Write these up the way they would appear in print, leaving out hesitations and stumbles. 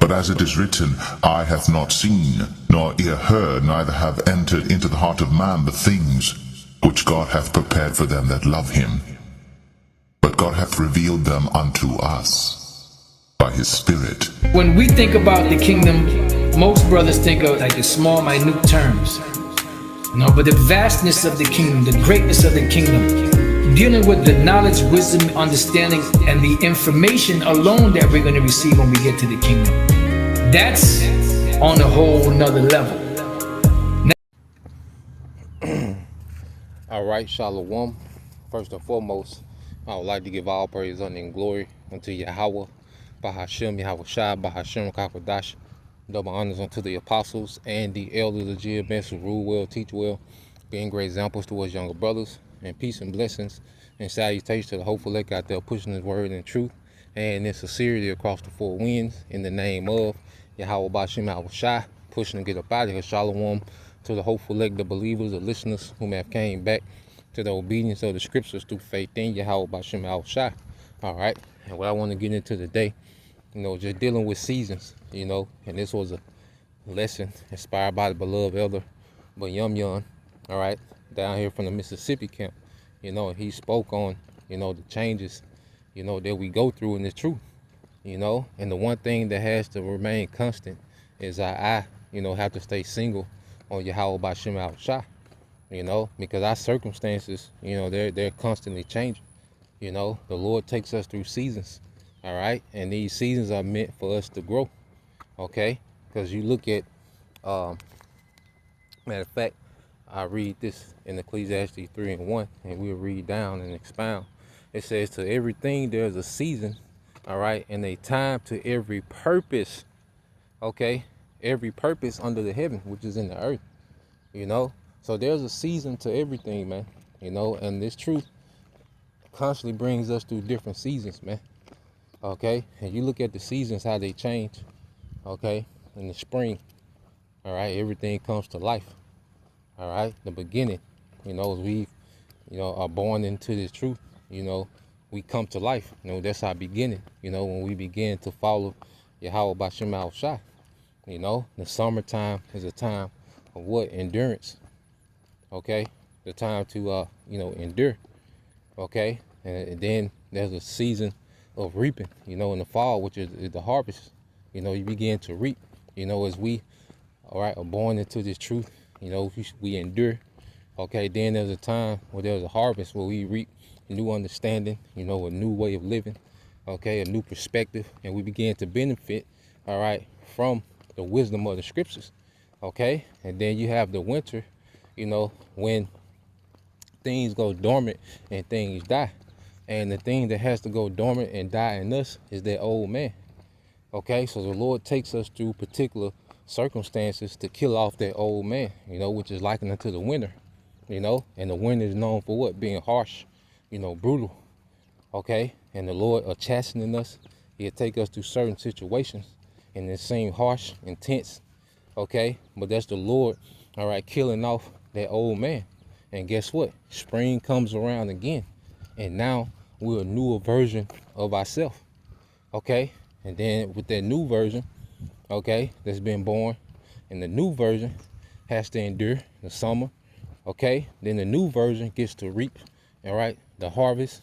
But as it is written, eye hath not seen, nor ear heard, neither have entered into the heart of man the things which God hath prepared for them that love him. But God hath revealed them unto us by his Spirit. When we think about the kingdom, most brothers think of like the small, minute terms. No, but the vastness of the kingdom, the greatness of the kingdom, dealing with the knowledge, wisdom, understanding, and the information alone that we're going to receive when we get to the kingdom. That's on a whole nother level. All right, Shalom. First and foremost, I would like to give all praise, honor, and glory unto Yahweh, Bahashem, Yahweh Shai, Bahashem, Kakwadash. Double honors unto the apostles and the elders of GMS who rule well, teach well, being great examples towards younger brothers, and peace and blessings and salutations to the hopeful elect out there pushing his word in truth and in sincerity across the four winds in the name of Yahweh Bahashem, Yahweh Shai, pushing to get up out of here. Shalom to the hopeful elect, the believers, the listeners whom have came back to the obedience of the scriptures through faith in Yahweh Bahashem, Yahweh Shai. All right, and what I want to get into today, just dealing with seasons, and this was a lesson inspired by the beloved elder, but Yum, all right, down here from the Mississippi camp, and he spoke on, the changes, that we go through in this truth, and the one thing that has to remain constant is I have to stay single on Yahweh Bahashem Yahweh Shai, because our circumstances, they're constantly changing. The Lord takes us through seasons. All right, and these seasons are meant for us to grow, okay? Because you look at, matter of fact, I read this in Ecclesiastes 3:1, and we'll read down and expound. It says, to everything there's a season, all right, and a time to every purpose, okay? Every purpose under the heaven, which is in the earth, So there's a season to everything, man, and this truth constantly brings us through different seasons, man. Okay, and you look at the seasons, how they change, okay, in the spring, all right, everything comes to life, all right, the beginning, as we, are born into this truth, we come to life, that's our beginning, when we begin to follow Yahweh Bahashem Yahweh Shai, the summertime is a time of what? Endurance, okay, the time to, endure, okay, and then there's a season of reaping, in the fall, which is the harvest, you begin to reap, as we, all right, are born into this truth, we endure, okay, then there's a time where there's a harvest where we reap new understanding, a new way of living, okay, a new perspective, and we begin to benefit, all right, from the wisdom of the scriptures, okay, and then you have the winter, when things go dormant and things die. And the thing that has to go dormant and die in us is that old man. Okay, so the Lord takes us through particular circumstances to kill off that old man, which is likened unto the winter, and the winter is known for what? Being harsh, brutal. Okay, and the Lord chastening us, he'll take us through certain situations and it seem harsh, intense, okay, but that's the Lord, all right, killing off that old man. And guess what? Spring comes around again. And now we're a newer version of ourselves, okay? And then with that new version, okay, that's been born, and the new version has to endure the summer, okay? Then the new version gets to reap, all right, the harvest,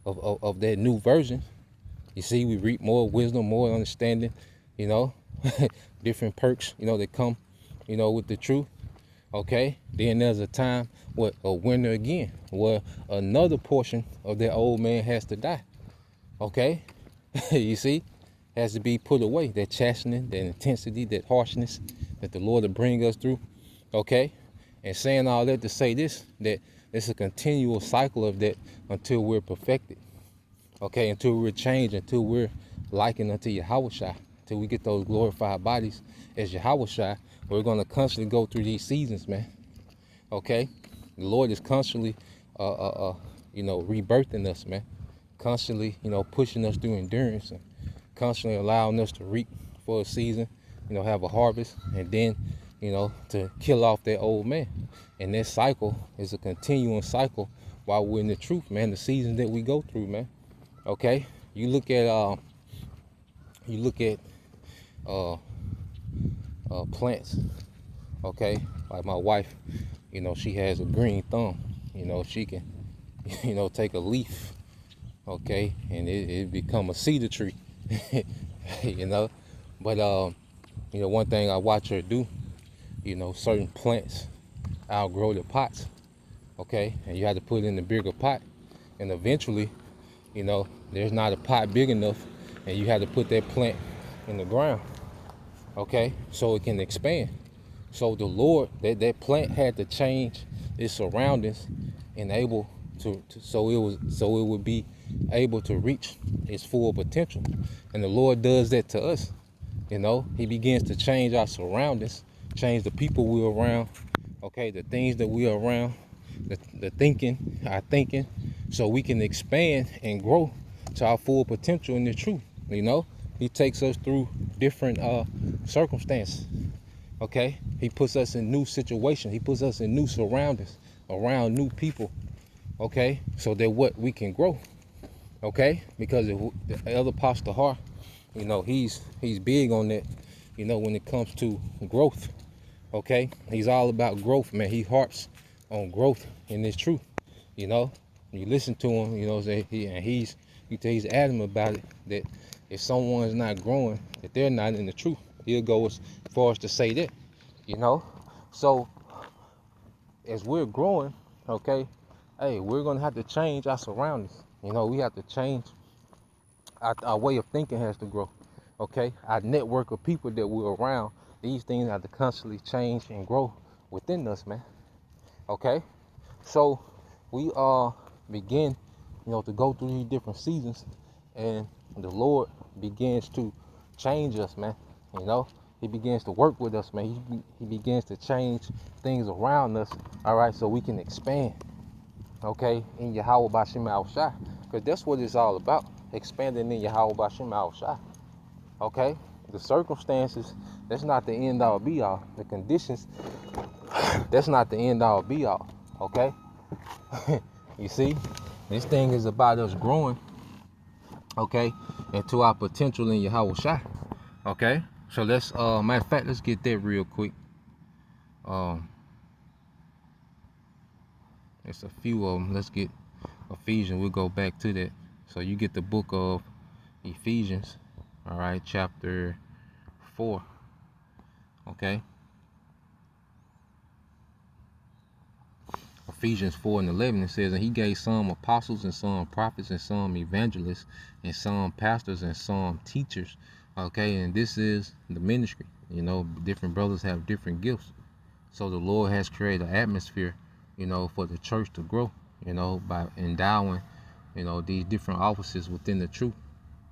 of that new version. You see, we reap more wisdom, more understanding, different perks, that come, with the truth. Okay, then there's a time, a winter again, where another portion of that old man has to die. Okay, you see, has to be put away. That chastening, that intensity, that harshness that the Lord will bring us through. Okay, and saying all that to say this, that it's a continual cycle of that until we're perfected. Okay, until we're changed, until we're likened unto Yahweh Shai, until we get those glorified bodies as Yahweh Shai. We're going to constantly go through these seasons, man. Okay? The Lord is constantly, rebirthing us, man. Constantly, pushing us through endurance and constantly allowing us to reap for a season, have a harvest, and then, to kill off that old man. And that cycle is a continuing cycle while we're in the truth, man. The seasons that we go through, man. Okay? You look at uh, plants. Okay, like my wife, she has a green thumb. She can, take a leaf, okay, and it become a cedar tree. you know. But one thing I watch her do, certain plants outgrow the pots, okay, and you have to put it in the bigger pot, and eventually, there's not a pot big enough, and you have to put that plant in the ground, okay, so it can expand. So the Lord, that plant had to change its surroundings and able so it would be able to reach its full potential. And the Lord does that to us. He begins to change our surroundings, change the people we're around, okay, the things that we're around, our thinking, so we can expand and grow to our full potential in the truth. He takes us through different circumstances. Okay, he puts us in new situations. He puts us in new surroundings, around new people. Okay, so that what we can grow. Okay, because the other Pastor Har, he's big on that. When it comes to growth. Okay, he's all about growth, man. He harps on growth in this truth. You listen to him. He's adamant about it. That if someone's not growing, that they're not in the truth. He'll go as far as to say that, So as we're growing, okay, hey, we're gonna have to change our surroundings. We have to change our way of thinking has to grow. Okay, our network of people that we're around, these things have to constantly change and grow within us, man. Okay, so we begin, to go through these different seasons, and the Lord begins to change us, man. He begins to work with us, man. He begins to change things around us, all right, so we can expand, okay, in Yahweh Bashim Al-Shai, because that's what it's all about, expanding in Yahweh Bashim Al-Shai, okay? The circumstances, that's not the end all be all. The conditions, that's not the end all be all, okay? You see, this thing is about us growing, okay, into our potential in Yahweh Shai, okay? So let's, matter of fact, let's get that real quick. It's a few of them. Let's get Ephesians. We'll go back to that. So you get the book of Ephesians, all right, chapter 4, okay? Ephesians 4:11, it says, and he gave some apostles and some prophets and some evangelists and some pastors and some teachers. Okay, and this is the ministry. Different brothers have different gifts. So the Lord has created an atmosphere, for the church to grow, by endowing, these different offices within the truth,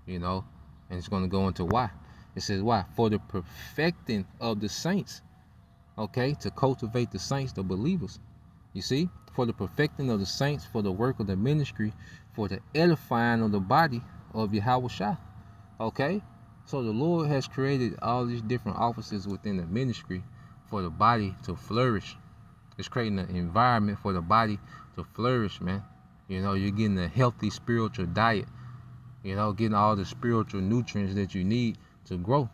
and it's going to go into why. It says why? For the perfecting of the saints, okay, to cultivate the saints, the believers. You see, for the perfecting of the saints, for the work of the ministry, for the edifying of the body of Yahweh Shai. Okay, so the Lord has created all these different offices within the ministry for the body to flourish. It's creating an environment for the body to flourish, man. You're getting a healthy spiritual diet, getting all the spiritual nutrients that you need to grow,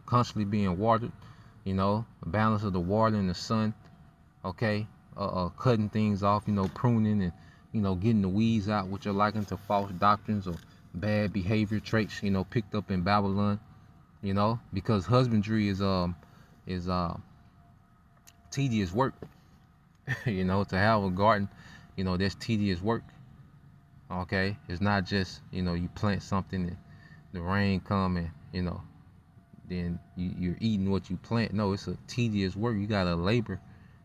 constantly being watered, a balance of the water and the sun, okay, cutting things off, pruning and, getting the weeds out, which are likened to false doctrines or bad behavior traits, picked up in Babylon, because husbandry is tedious work. To have a garden, that's tedious work. Okay, it's not just you plant something and the rain come and then you're eating what you plant. No, it's a tedious work. You gotta labor,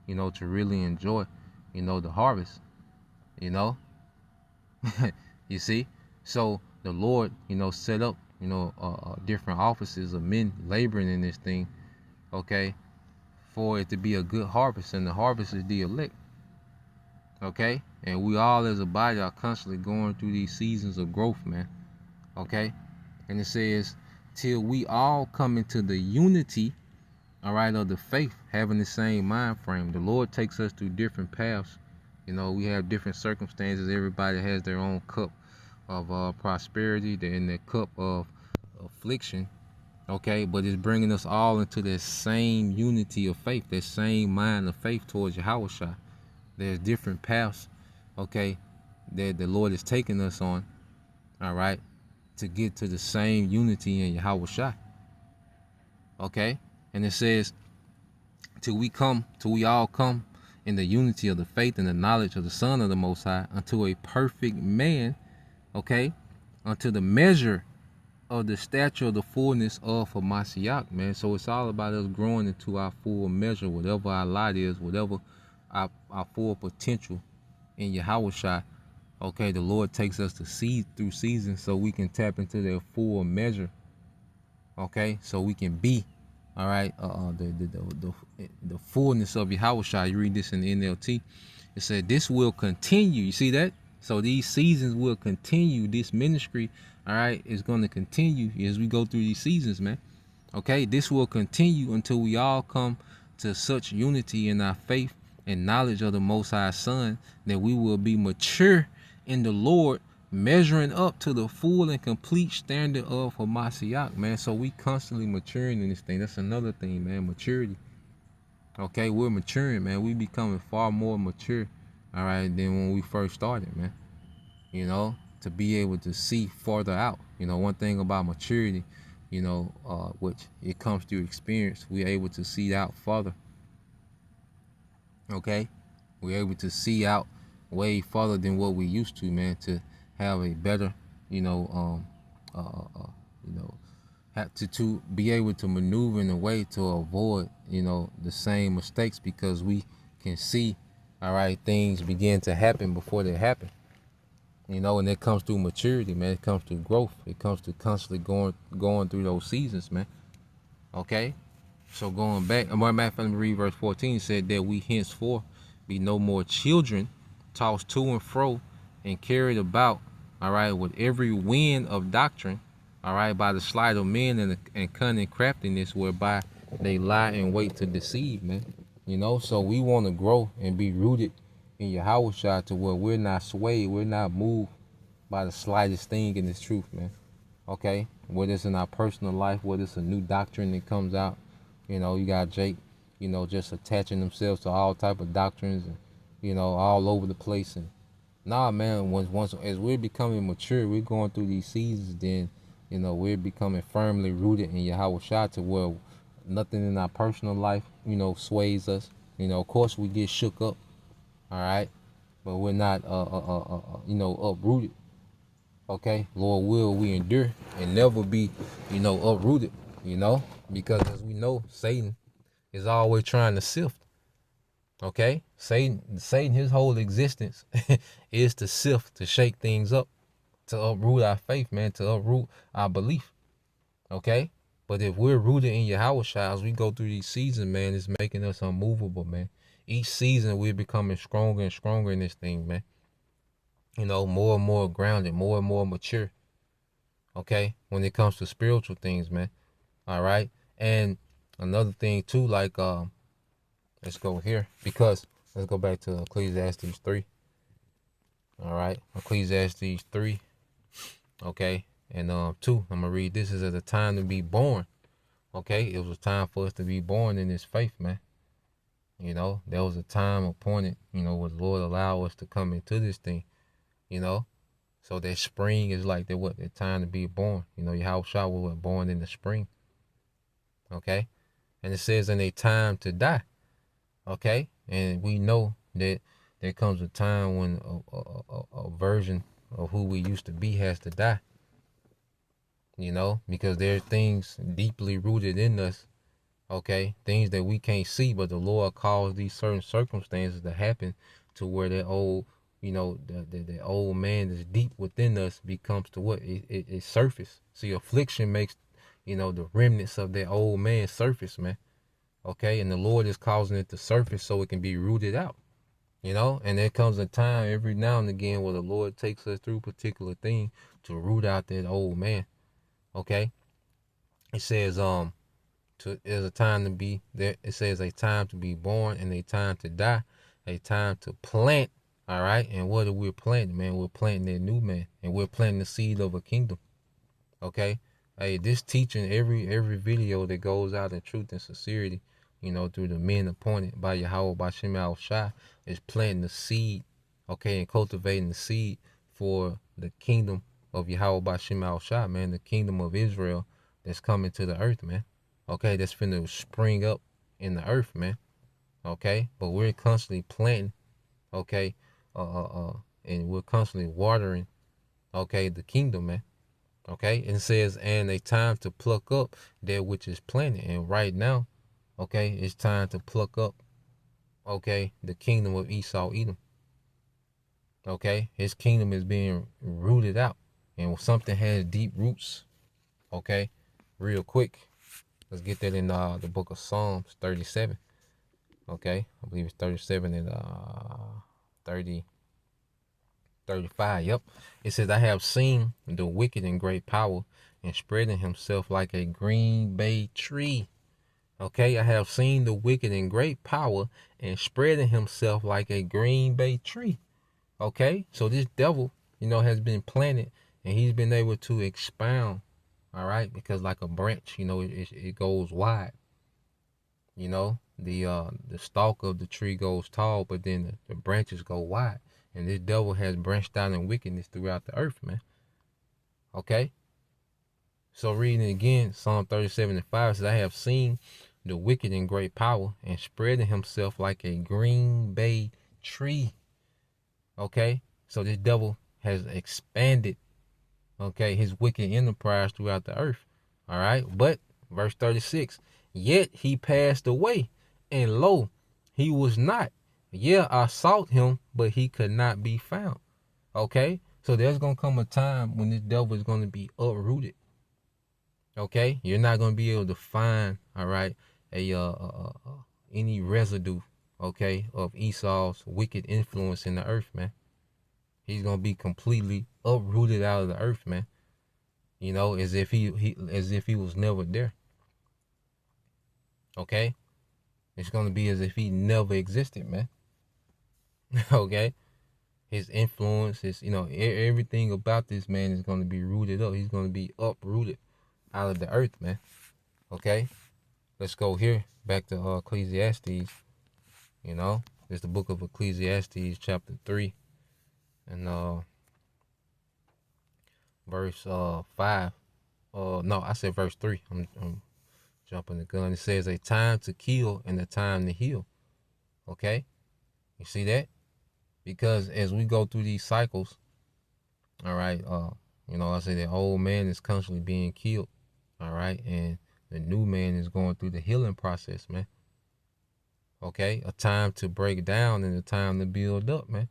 to really enjoy, the harvest. You see, so the Lord, set up, different offices of men laboring in this thing, okay, for it to be a good harvest, and the harvest is the elect, okay, and we all as a body are constantly going through these seasons of growth, man, okay, and it says, till we all come into the unity, all right, of the faith, having the same mind frame. The Lord takes us through different paths. We have different circumstances. Everybody has their own cup of prosperity. They're in their cup of affliction, Okay, but it's bringing us all into that same unity of faith, that same mind of faith towards Yahushua. There's different paths, okay, that the Lord is taking us on, all right, to get to the same unity in Yahushua. Okay, and it says, till we all come in the unity of the faith and the knowledge of the Son of the Most High, unto a perfect man, okay, unto the measure of the stature of the fullness of Hamashiach, man. So it's all about us growing into our full measure, whatever our lot is, whatever our full potential in Yahushua. Okay, the Lord takes us to see through seasons so we can tap into their full measure. Okay, so we can be, all right, the fullness of Yahushua. You read this in the NLT. It said this will continue. You see that? So these seasons will continue. This ministry, all right, is going to continue as we go through these seasons, man. Okay, this will continue until we all come to such unity in our faith and knowledge of the Most High Son that we will be mature in the Lord, measuring up to the full and complete standard of Hamashiach, man. So we constantly maturing in this thing. That's another thing, man, maturity. Okay, we're maturing, man. We becoming far more mature, all right, than when we first started, man. You know, to be able to see farther out. You know, one thing about maturity, you know, which it comes through experience, we're able to see out farther. Okay, we're able to see out way farther than what we used to, man, to have a better, you know, have to be able to maneuver in a way to avoid, you know, the same mistakes, because we can see, all right, things begin to happen before they happen. You know, and it comes through maturity, man. It comes through growth. It comes through constantly going through those seasons, man. Okay, so going back, matter of fact, let me read verse 14. It said that we henceforth be no more children, tossed to and fro and carried about, all right, with every wind of doctrine, all right, by the sleight of men and cunning craftiness, whereby they lie in wait to deceive, man. You know, so we want to grow and be rooted in Yahushua to where we're not swayed, we're not moved by the slightest thing in this truth, man. Okay, whether it's in our personal life, whether it's a new doctrine that comes out, you know, you got Jake, you know, just attaching themselves to all type of doctrines and, you know, all over the place. And nah, man, once as we're becoming mature, we're going through these seasons, then, you know, we're becoming firmly rooted in Yahushua to where nothing in our personal life, you know, sways us. You know, of course we get shook up, all right, but we're not, you know, uprooted. Okay, Lord will we endure and never be, you know, uprooted, you know, because as we know, Satan is always trying to sift. Okay, Satan, his whole existence is to sift, to shake things up, to uproot our faith, man, to uproot our belief. Okay, but if we're rooted in Yahushua, as we go through these seasons, man, it's making us unmovable, man. Each season we're becoming stronger and stronger in this thing, man. You know, more and more grounded, more and more mature. Okay, when it comes to spiritual things, man. All right, and another thing too, like let's go here, because let's go back to Ecclesiastes 3. All right, Ecclesiastes 3. Okay, and 2. I'm gonna read this. Is at the time to be born. Okay, it was a time for us to be born in this faith, man. You know, there was a time appointed, you know, where the Lord allowed us to come into this thing, you know. So that spring is like the time to be born. You know, Yahushua was born in the spring. Okay, and it says in a time to die. Okay, and we know that there comes a time when a version of who we used to be has to die. You know, because there are things deeply rooted in us. Okay, things that we can't see, but the Lord caused these certain circumstances to happen to where that old, you know, the old man that's deep within us becomes to what? It surface. See, affliction makes, you know, the remnants of that old man surface, man. Okay, and the Lord is causing it to surface so it can be rooted out. You know, and there comes a time every now and again where the Lord takes us through a particular thing to root out that old man. Okay, it says there's a time to be there. It says a time to be born and a time to die, a time to plant. All right, and what are we planting, man? We're planting that new man, and we're planting the seed of a kingdom. Okay, Hey, this teaching, every video that goes out in truth and sincerity, through the men appointed by Yahweh Bashim Al Shai, is planting the seed, okay, and cultivating the seed for the kingdom of Yahweh Bashim Al Shai, man, the kingdom of Israel that's coming to the earth, man. Okay, that's finna spring up in the earth, man. Okay, but we're constantly planting, okay, and we're constantly watering, okay, the kingdom, man. Okay, and it says, and a time to pluck up that which is planted. And right now, okay, it's time to pluck up, okay, the kingdom of Esau, Edom. Okay, his kingdom is being rooted out, and something has deep roots. Okay, real quick, let's get that in the book of Psalms 37. Okay, I believe it's 37 and 35. Yep. It says, I have seen the wicked in great power and spreading himself like a green bay tree. Okay, I have seen the wicked in great power and spreading himself like a green bay tree. Okay, so this devil, has been planted and he's been able to expound. All right, because like a branch, it goes wide. The stalk of the tree goes tall, but then the branches go wide. And this devil has branched out in wickedness throughout the earth, man. Okay? So reading it again, Psalm 37:5 says, I have seen the wicked in great power and spreading himself like a green bay tree. Okay? So this devil has expanded, okay, his wicked enterprise throughout the earth. All right? But, verse 36, yet he passed away, and lo, he was not. Yeah, I sought him, but he could not be found. Okay? So there's going to come a time when this devil is going to be uprooted. Okay? You're not going to be able to find, all right, any residue, okay, of Esau's wicked influence in the earth, man. He's going to be completely uprooted out of the earth, man. As if he was never there. Okay? It's going to be as if he never existed, man. Okay, his influence, everything about this man is going to be rooted up. He's going to be uprooted out of the earth, man. Okay, let's go here back to Ecclesiastes. It's the book of Ecclesiastes, chapter 3, and verse 5. No, I said verse 3. I'm jumping the gun. It says, a time to kill and a time to heal. Okay, you see that? Because as we go through these cycles, all right, I say the old man is constantly being killed, all right, and the new man is going through the healing process, man. Okay, a time to break down and a time to build up, man.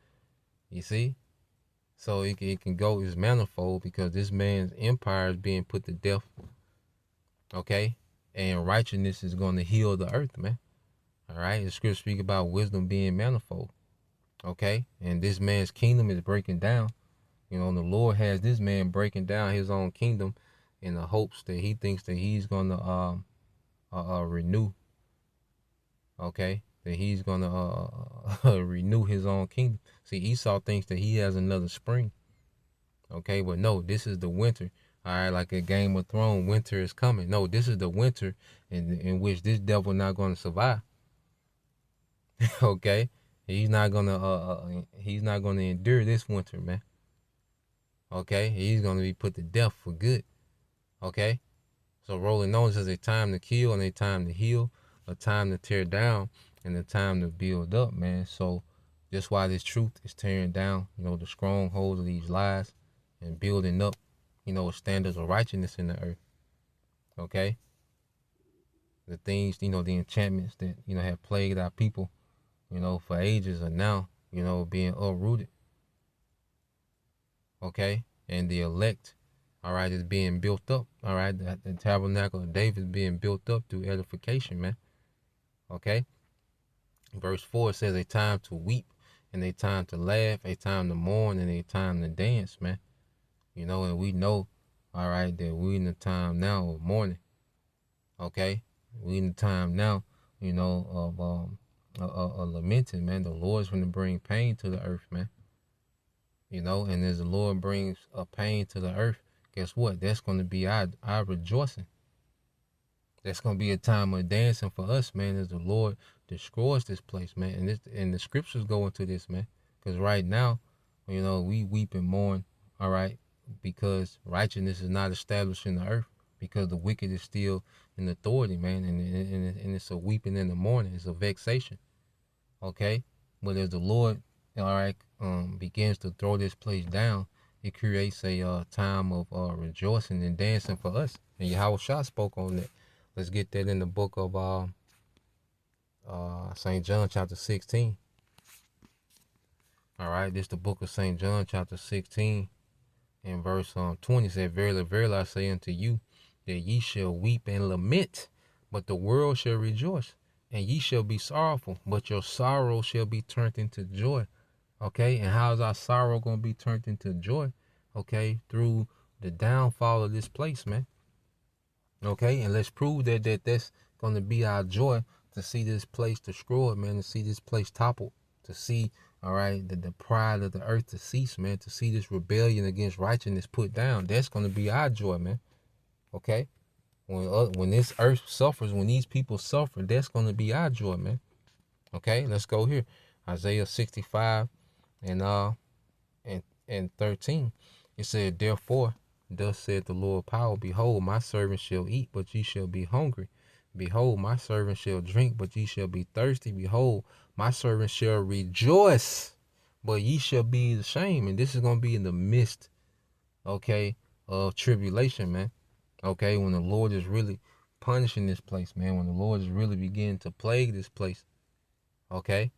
You see? So it can go as manifold because this man's empire is being put to death, okay, and righteousness is going to heal the earth, man. All right, the scripture speak about wisdom being manifold. Okay, and this man's kingdom is breaking down. The Lord has this man breaking down his own kingdom in the hopes that he thinks that he's gonna renew. Okay, that he's gonna renew his own kingdom. See, Esau thinks that he has another spring. Okay, but no, this is the winter. All right, like a Game of Thrones, winter is coming. No, this is the winter in which this devil not gonna survive. Okay. He's not gonna endure this winter, man. Okay, he's gonna be put to death for good. Okay, so rolling on says a time to kill and a time to heal, a time to tear down and a time to build up, man. So that's why this truth is tearing down, the strongholds of these lies and building up, standards of righteousness in the earth. Okay, the things, the enchantments that have plagued our people, for ages are now, being uprooted. Okay? And the elect, all right, is being built up. All right? The tabernacle of David is being built up through edification, man. Okay? Verse 4 says, a time to weep and a time to laugh, a time to mourn and a time to dance, man. And we know, all right, that we in the time now of mourning. Okay? We in the time now, of lamenting, man. The Lord's going to bring pain to the earth, man. And as the Lord brings a pain to the earth, guess what? That's going to be our rejoicing. That's going to be a time of dancing for us, man, as the Lord destroys this place, man. And the scriptures go into this, man. Because right now, we weep and mourn, all right, because righteousness is not established in the earth, because the wicked is still in authority, man. And it's a weeping in the morning. It's a vexation, okay? But as the Lord, all right, begins to throw this place down, it creates a time of rejoicing and dancing for us. And Yahweh Shah spoke on that. Let's get that in the book of St. John chapter 16. All right, this is the book of St. John chapter 16 and verse 20 said, Verily, verily, I say unto you, that ye shall weep and lament, but the world shall rejoice. And ye shall be sorrowful, but your sorrow shall be turned into joy. Okay, and how is our sorrow going to be turned into joy? Okay, through the downfall of this place, man. Okay, and let's prove that's going to be our joy, to see this place destroyed, man, to see this place toppled, to see, all right, the pride of the earth to cease, man, to see this rebellion against righteousness put down. That's going to be our joy, man. Okay, when this earth suffers, when these people suffer, that's going to be our joy, man. Okay, let's go here. Isaiah 65 and 13. It said, Therefore, thus said the Lord power, behold, my servant shall eat, but ye shall be hungry. Behold, my servant shall drink, but ye shall be thirsty. Behold, my servant shall rejoice, but ye shall be ashamed. And this is going to be in the midst, okay, of tribulation, man. Okay, when the Lord is really punishing this place, man. When the Lord is really beginning to plague this place. Okay.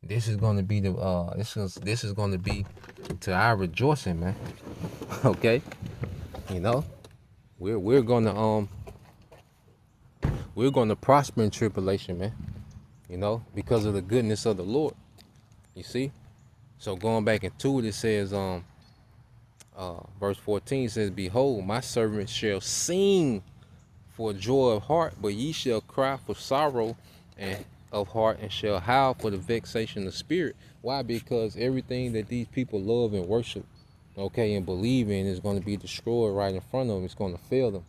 This is going to be this is going to be to our rejoicing, man. Okay, we're gonna prosper in tribulation, man. Because of the goodness of the Lord. You see, so going back into it says verse 14 says, Behold, my servant shall sing for joy of heart, but ye shall cry for sorrow and of heart, and shall howl for the vexation of spirit. Why? Because everything that these people love and worship, okay, and believe in is going to be destroyed right in front of them. It's going to fail them.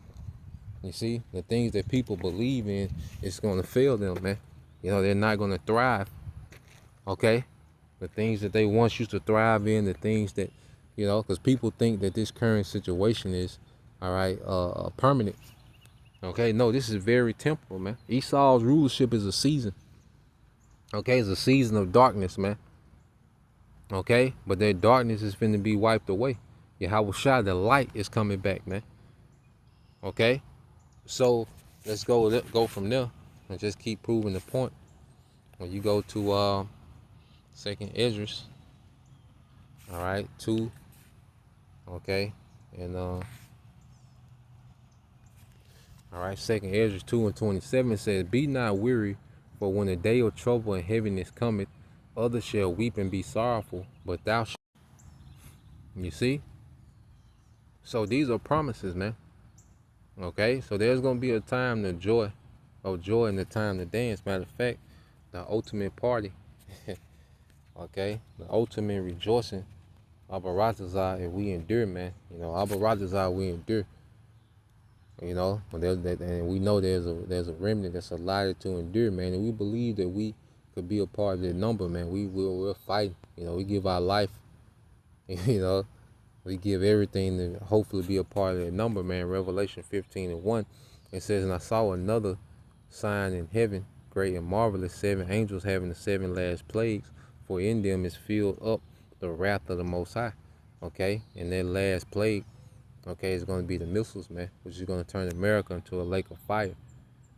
You see, the things that people believe in, it's going to fail them, man. They're not going to thrive. Okay, the things that they once used to thrive in, the things that, because people think that this current situation is, all right, permanent. Okay, no, this is very temporal, man. Esau's rulership is a season. Okay, it's a season of darkness, man. Okay, but that darkness is finna be wiped away. Yahweh Shah, the light is coming back, man. Okay, so let's go from there and just keep proving the point. When you go to Second Esdras, all right, 2, okay, and all right, Second Esdras 2 and 27 says, Be not weary, for when the day of trouble and heaviness cometh, others shall weep and be sorrowful, but thou shalt. You see? So these are promises, man. Okay? So there's going to be a time of joy and a time to dance. Matter of fact, the ultimate party, okay? The ultimate rejoicing, Abba Ratazah, if we endure, man. Abba Ratazah, we endure. And we know there's a remnant that's allotted to endure, man. And we believe that we could be a part of that number, man. We'll fight. We give our life. We give everything to hopefully be a part of that number, man. Revelation 15 and 1, it says, And I saw another sign in heaven, great and marvelous, 7 angels having the 7 last plagues, for in them is filled up the wrath of the Most High. Okay, and that last plague, okay, it's going to be the missiles, man, which is going to turn America into a lake of fire.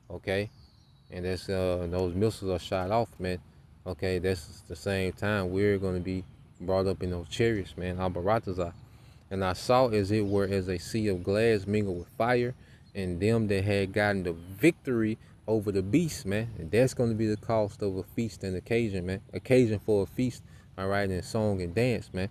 Okay, and that's those missiles are shot off, man. Okay, that's the same time we're going to be brought up in those chariots, man. Abba Ratazah. And I saw as it were as a sea of glass mingled with fire, and them that had gotten the victory over the beast, man. And that's going to be the cost of a feast and occasion, man. Occasion for a feast, all right, and song and dance, man.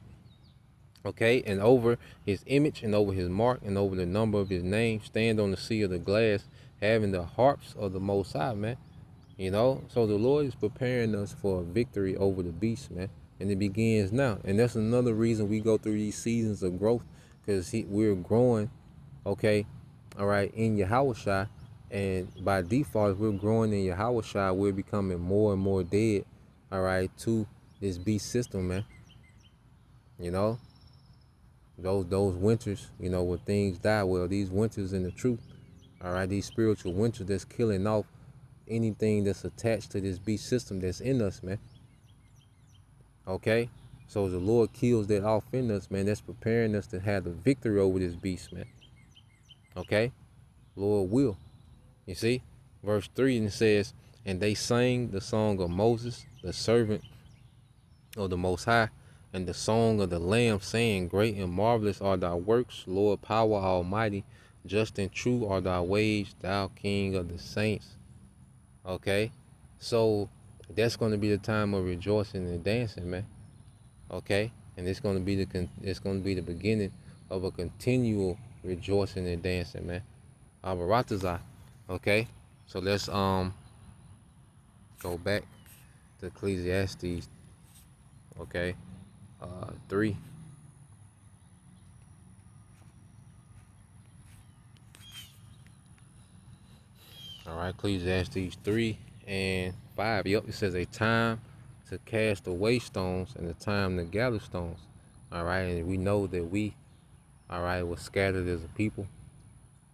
Okay, and over his image and over his mark and over the number of his name, stand on the sea of the glass, having the harps of the Most High, man. So the Lord is preparing us for a victory over the beast, man. And it begins now. And that's another reason we go through these seasons of growth, because we're growing, okay, all right, in Yahushua, and by default, if we're growing in Yahushua, we're becoming more and more dead, all right, to this beast system, man. You know, those winters, you know, where things die. Well, these winters in the truth, all right, these spiritual winters that's killing off anything that's attached to this beast system that's in us, man. Okay, so as the Lord kills that off in us, man, that's preparing us to have the victory over this beast, man. Okay, Lord will. You see, verse 3, and it says, and they sang the song of Moses, the servant of the Most High, and the song of the Lamb, saying, great and marvelous are thy works, Lord, power almighty, just and true are thy ways, thou King of the saints. Okay, so that's going to be the time of rejoicing and dancing, man. Okay, and it's going to be the beginning of a continual rejoicing and dancing, man. Baratazah. Okay, so let's go back to Ecclesiastes. Okay, 3. All right, Ecclesiastes 3 and 5. Yep, it says a time to cast away stones and a time to gather stones. All right, and we know that we, all right, was scattered as a people,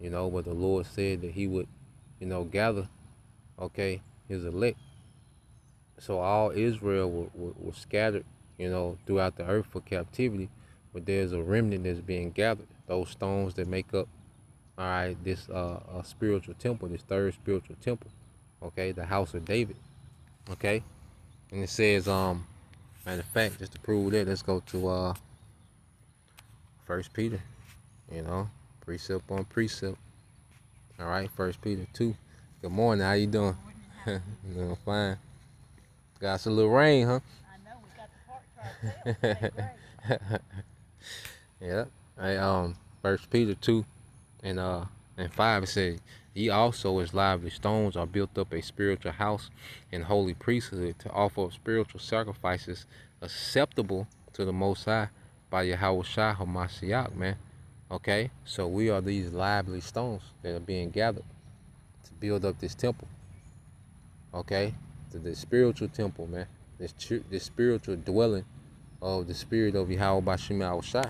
you know, but the Lord said that he would, you know, gather, okay, his elect. So all Israel was scattered, you know, throughout the earth for captivity, but there's a remnant that's being gathered. Those stones that make up, all right, this spiritual temple, this third spiritual temple, okay, the house of David, okay. And it says, matter of fact, just to prove that, let's go to 1 Peter, you know, precept on precept. All right, 1 Peter 2. Good morning, how you doing? You know, fine. Got some little rain, huh? I know, we got the park to ourselves. Great. Yeah. Hey, 1 Peter 2 and 5, it says, ye also as lively stones are built up a spiritual house and holy priesthood to offer up spiritual sacrifices acceptable to the Most High by Yahushua HaMashiach, man. Okay, so we are these lively stones that are being gathered to build up this temple. Okay, to the spiritual temple, man. This spiritual dwelling of the spirit of Yahweh Bashim Yahushua.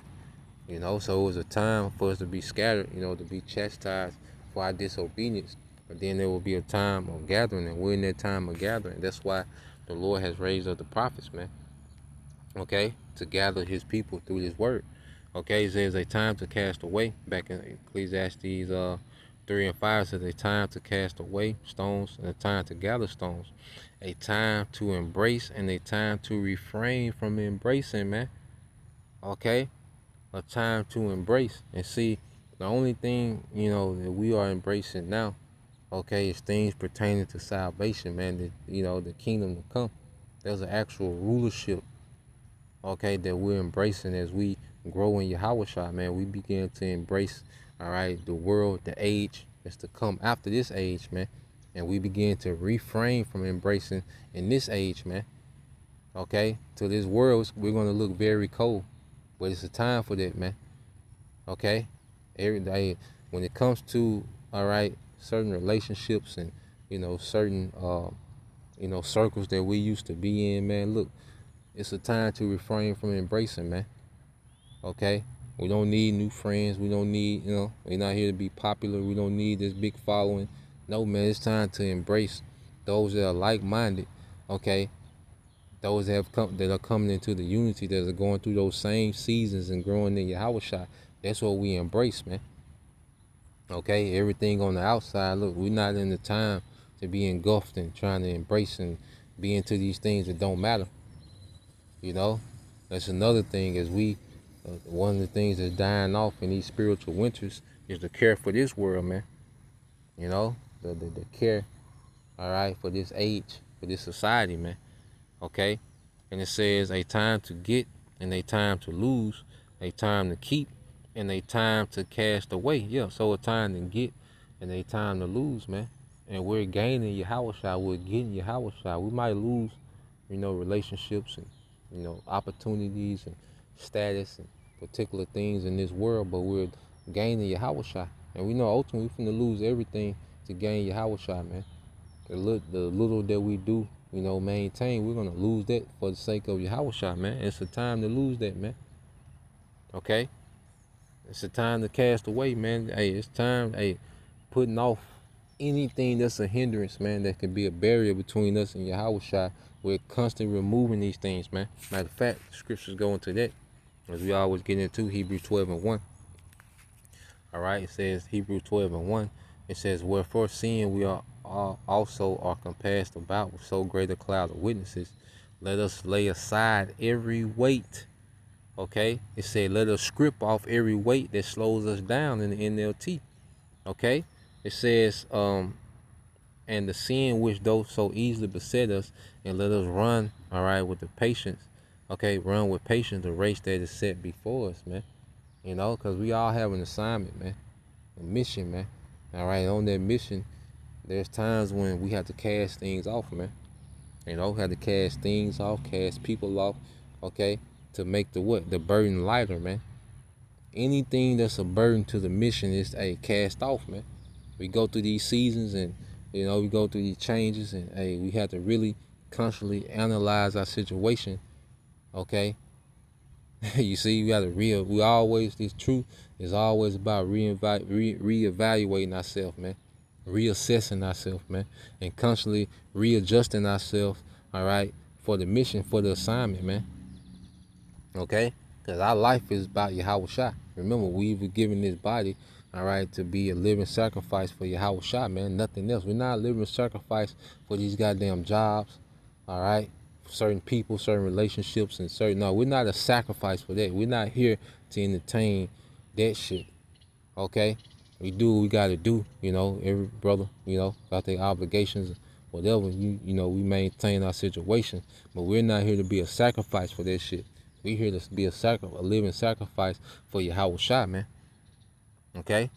You know, so it was a time for us to be scattered, you know, to be chastised for our disobedience. But then there will be a time of gathering, and we're in that time of gathering. That's why the Lord has raised up the prophets, man. Okay, to gather his people through his word. Okay, there's a time to cast away. Back in Ecclesiastes 3 and 5 says a time to cast away stones and a time to gather stones. A time to embrace and a time to refrain from embracing, man. Okay, a time to embrace. And see, the only thing, you know, that we are embracing now, okay, is things pertaining to salvation, man. That, you know, the kingdom to come. There's an actual rulership, okay, that we're embracing as we grow in Yahushua, man. We begin to embrace, all right, the world, the age that's to come after this age, man. And we begin to refrain from embracing in this age, man. Okay, to this world, we're going to look very cold. But it's a time for that, man. Okay? Every day, when it comes to, all right, certain relationships and, you know, certain, you know, circles that we used to be in, man, look, it's a time to refrain from embracing, man. Okay? We don't need new friends. We don't need, you know, we're not here to be popular. We don't need this big following. No, man, it's time to embrace those that are like-minded, okay? Those that are coming into the unity, that are going through those same seasons and growing in Yahushua. That's what we embrace, man. Okay, everything on the outside, look, we're not in the time to be engulfed and trying to embrace and be into these things that don't matter. You know, that's another thing. As we, one of the things that's dying off in these spiritual winters is the care for this world, man. You know, the care, all right, for this age, for this society, man. Okay, and it says a time to get and a time to lose, a time to keep and a time to cast away. Yeah, so a time to get and a time to lose, man. And we're gaining Yahushua, we're getting Yahushua. We might lose, you know, relationships and, you know, opportunities and status and, particular things in this world, but we're gaining Yahushua. And we know ultimately we're finna lose everything to gain Yahushua, man. The little that we do, maintain, we're gonna lose that for the sake of Yahushua, man. It's a time to lose that, man. Okay? It's a time to cast away, man. Hey, it's time, putting off anything that's a hindrance, man, that could be a barrier between us and Yahushua. We're constantly removing these things, man. Matter of fact, the scriptures go into that, as we always get into Hebrews 12:1. All right, it says, Hebrews 12:1, it says, wherefore seeing we are also are compassed about with so great a cloud of witnesses, let us lay aside every weight. Okay, it said, let us strip off every weight that slows us down in the NLT. Okay, it says, and the sin which doth so easily beset us, and let us run, all right, with the patience. Okay, run with patience the race that is set before us, man. Because we all have an assignment, man, a mission, man. All right, on that mission, there's times when we have to cast things off, man. Have to cast things off, cast people off, okay, to make the burden lighter, man. Anything that's a burden to the mission is cast off, man. We go through these seasons and, we go through these changes, and, we have to really constantly analyze our situation, okay? You see, this truth is always about reevaluating ourselves, man. Reassessing ourselves, man. And constantly readjusting ourselves, all right, for the mission, for the assignment, man. Okay? Because our life is about Yahushua. Remember, we were given this body, all right, to be a living sacrifice for Yahushua, man. Nothing else. We're not a living sacrifice for these goddamn jobs, all right? Certain people, certain relationships, and no, we're not a sacrifice for that. We're not here to entertain that shit, okay? We do what we got to do, every brother, got their obligations, whatever, we maintain our situation, but we're not here to be a sacrifice for that shit. We're here to be a living sacrifice for Yahushua, man. Okay?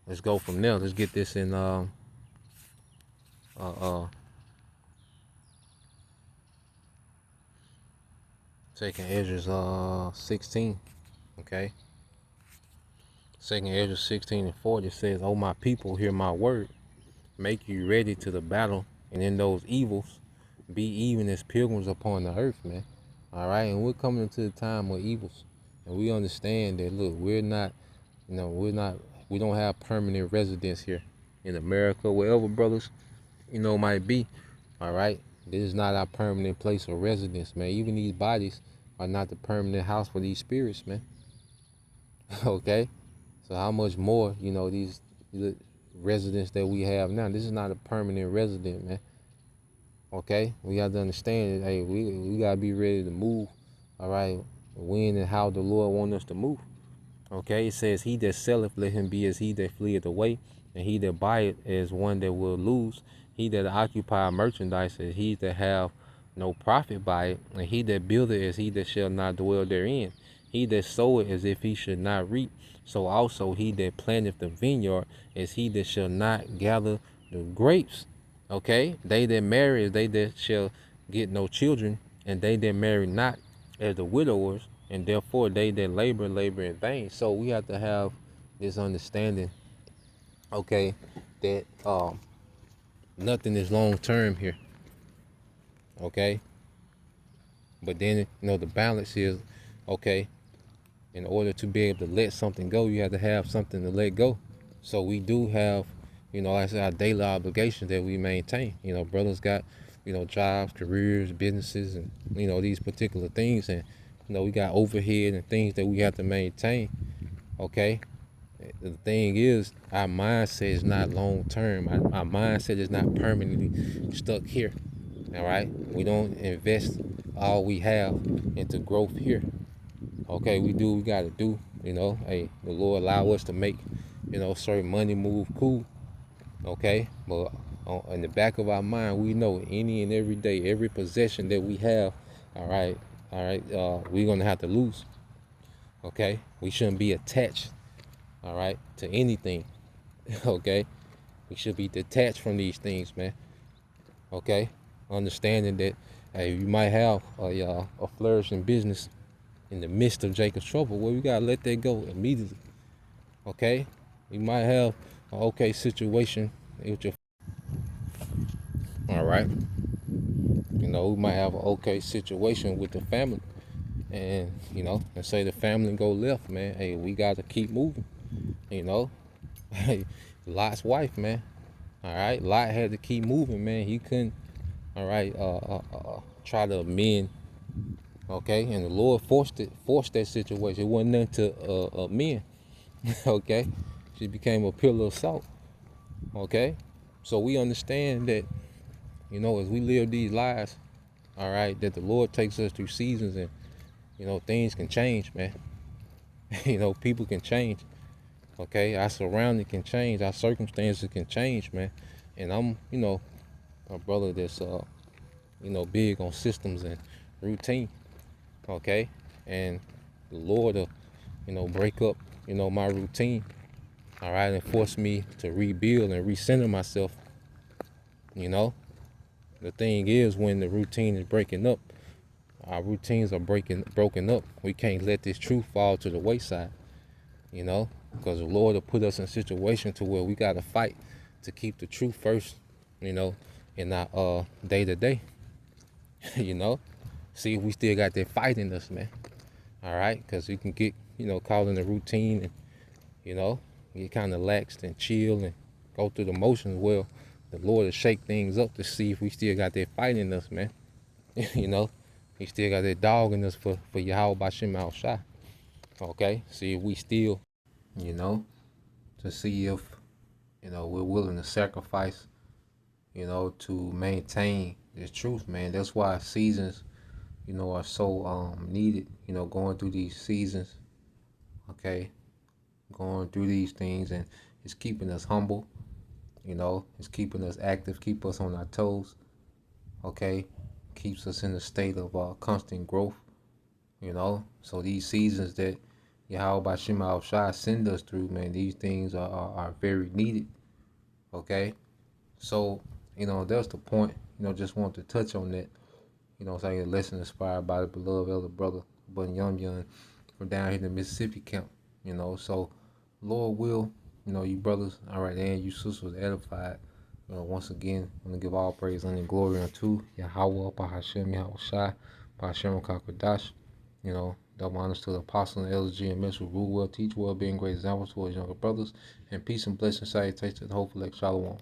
Let's go from there. Let's get this in, Second Ezra 16, okay? Second Ezra 16:40, it says, O my people, hear my word. Make you ready to the battle, and in those evils, be even as pilgrims upon the earth, man. All right, and we're coming into the time of evils, and we understand that. Look, we don't have permanent residence here in America, wherever brothers, might be. All right, this is not our permanent place of residence, man. Even these bodies are not the permanent house for these spirits, man. Okay, so how much more, these residents that we have now? This is not a permanent resident, man. Okay, we got to understand that, we got to be ready to move, all right, when and how the Lord wants us to move. Okay, it says, he that selleth, let him be as he that fleeth away, and he that buyeth as one that will lose. He that occupy merchandise as he that have no profit by it, and he that buildeth as he that shall not dwell therein. He that soweth as if he should not reap, so also he that planteth the vineyard as he that shall not gather the grapes. Okay, they that marry as they that shall get no children, and they that marry not as the widowers, and therefore they that labor in vain. So we have to have this understanding, okay, that nothing is long term here. Okay, but then the balance is, okay, in order to be able to let something go, you have to have something to let go. So we do have, like I said, our daily obligations that we maintain. Brothers got, jobs, careers, businesses, and, these particular things. And, we got overhead and things that we have to maintain. Okay. The thing is, our mindset is not long term. Our mindset is not permanently stuck here. All right. We don't invest all we have into growth here. Okay. We do what we got to do. The Lord allow us to make, certain money move cool. Okay, but in the back of our mind, we know any and every day, every possession that we have, all right, we're gonna have to lose. Okay, we shouldn't be attached, all right, to anything. Okay, we should be detached from these things, man. Okay, understanding that, you might have a flourishing business, in the midst of Jacob's trouble, well, we gotta let that go immediately. Okay? You might have an okay situation with your, all right? You know, we might have an okay situation with the family, and you know, and say the family go left, man. Hey, we gotta keep moving. You know, hey, Lot's wife, man. All right, Lot had to keep moving, man. He couldn't, all right, try to amend. Okay, and the Lord forced that situation. It wasn't nothing to amend. Okay, she became a pillar of salt. Okay, so we understand that, you know, as we live these lives, all right, that the Lord takes us through seasons, and you know, things can change, man. You know, people can change. Okay, our surrounding can change, our circumstances can change, man. And I'm, you know, a brother that's you know, big on systems and routine. Okay, and the Lord will, you know, break up, you know, my routine. All right, and force me to rebuild and recenter myself. You know, the thing is, when the routine is breaking up, our routines are broken up. We can't let this truth fall to the wayside. You know, because the Lord will put us in a situation to where we got to fight to keep the truth first, you know, in our day to day. You know, see if we still got that fight in us, man. All right, because we can get, you know, caught in the routine, and you know, get kind of laxed and chill and go through the motions. Well, the Lord will shake things up to see if we still got that fight in us, man. You know, he still got that dog in us for Yahweh Bashim Al Shai. Okay, see if we still, you know, to see if, you know, we're willing to sacrifice, you know, to maintain this truth, man. That's why seasons, you know, are so needed, you know, going through these seasons, okay, going through these things, and it's keeping us humble, you know, it's keeping us active, keep us on our toes, okay, keeps us in a state of constant growth, you know. So these seasons that Yahweh Bashim Al Shai send us through, man, these things are very needed, okay. So, you know, that's the point, you know, just want to touch on that, you know, saying a lesson inspired by the beloved elder brother, Bun Yum from down here in the Mississippi camp, you know. So, Lord will, you know, you brothers, all right, and you sisters edified. You know, once again, I'm going to give all praise and glory unto Yahweh, Bahashem, Yahweh Shai, Bahashem, Kakadash, you know, double honors to the apostle and elders, GMS, who rule well, teach well, being great examples to his younger brothers, and peace and blessing, salutations to the hopeful elect Shalom.